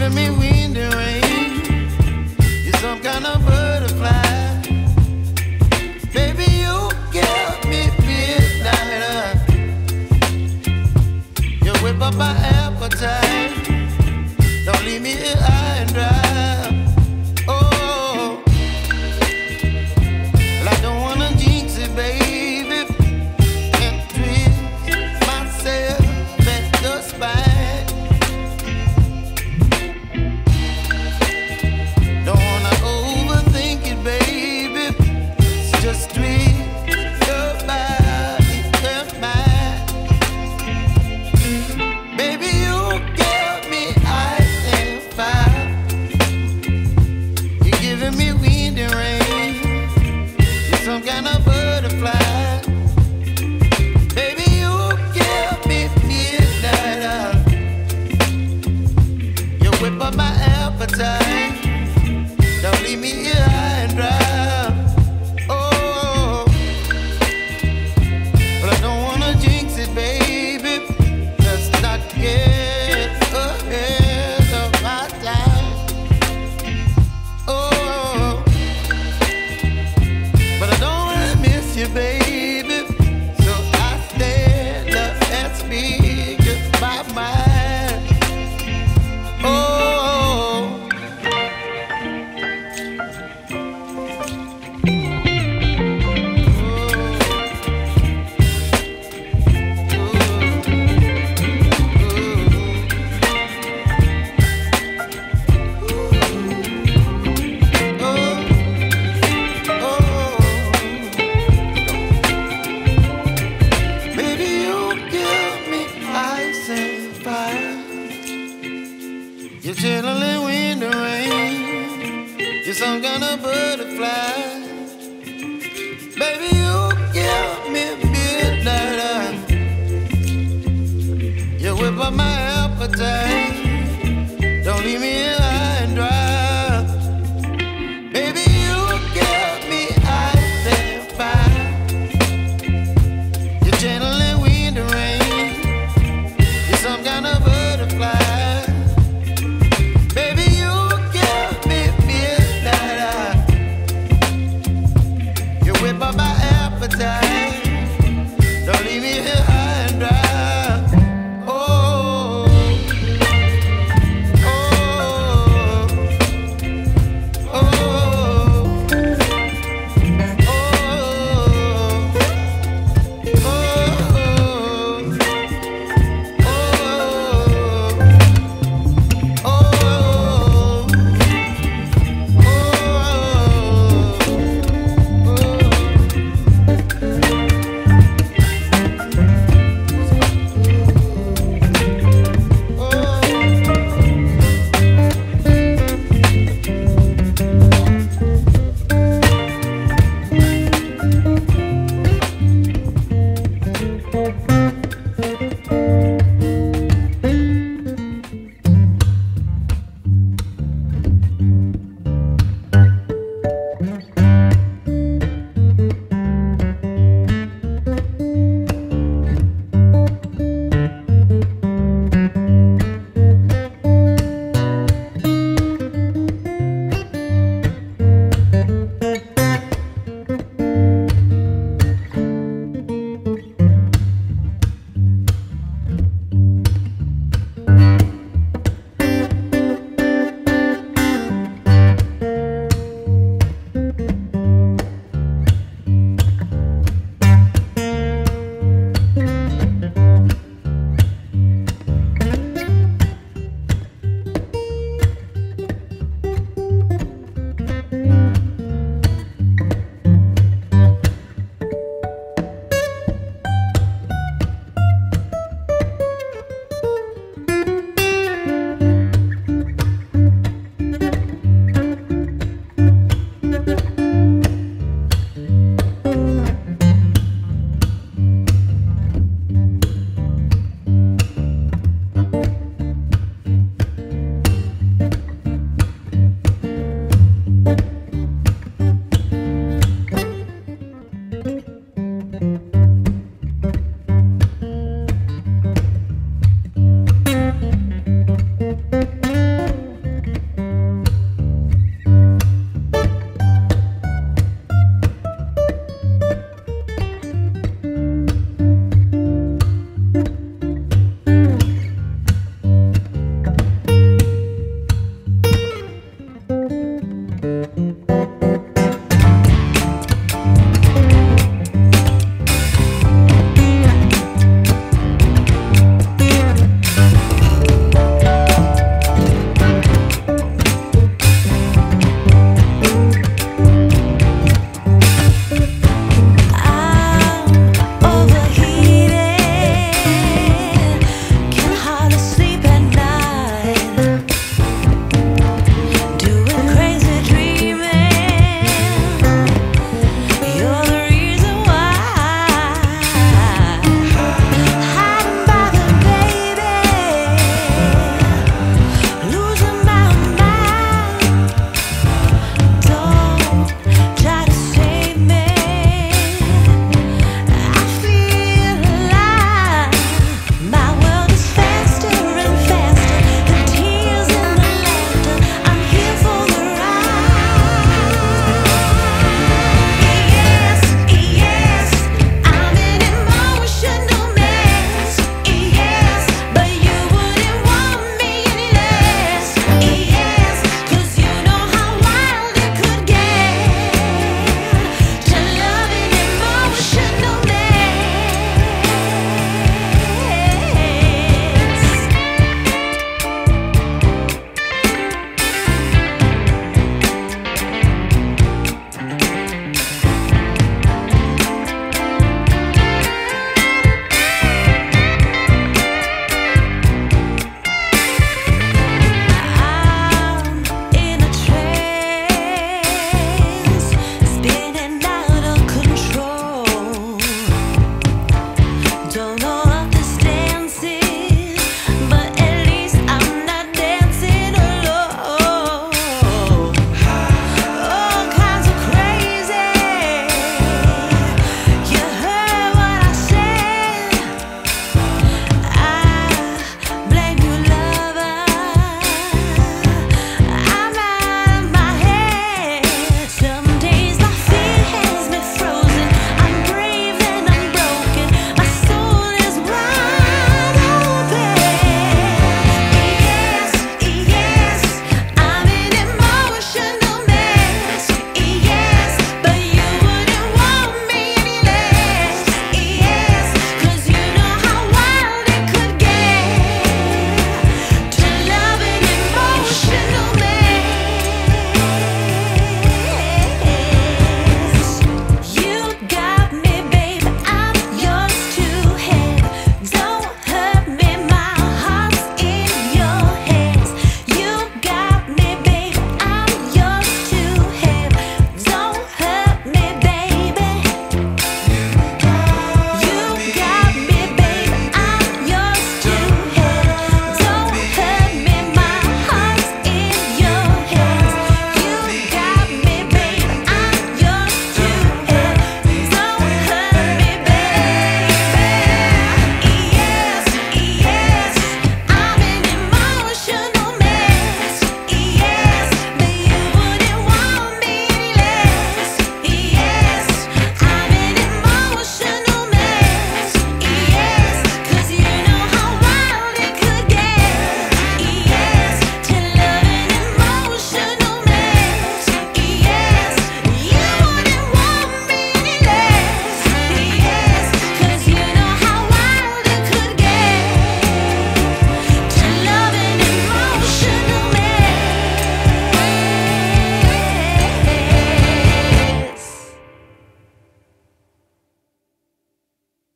giving me wind and rain. You're some kind of butterfly. Baby, you give me midnight. You whip up my appetite. Don't leave me here high and dry. Oh, well, I don't wanna jinx it, baby, and twist myself at the spine. Don't wanna overthink it, baby. It's just twist your body and mine. Baby, you give me ice and fire. You're giving me wind and rain. You're some kind of butterfly. Baby, you give me midnight. You whip up my appetite. Don't leave me here high and dry. Oh, but I don't wanna jinx it, baby. Let's not get ahead of my time. Oh, but I don't wanna miss you, baby. So I stand up and speak just my mind. Oh. Baby, you give me ice and fire. You're chilling wind and rain. You're some kind of butterfly. Baby, you give me midnight. You whip up my appetite. Don't leave me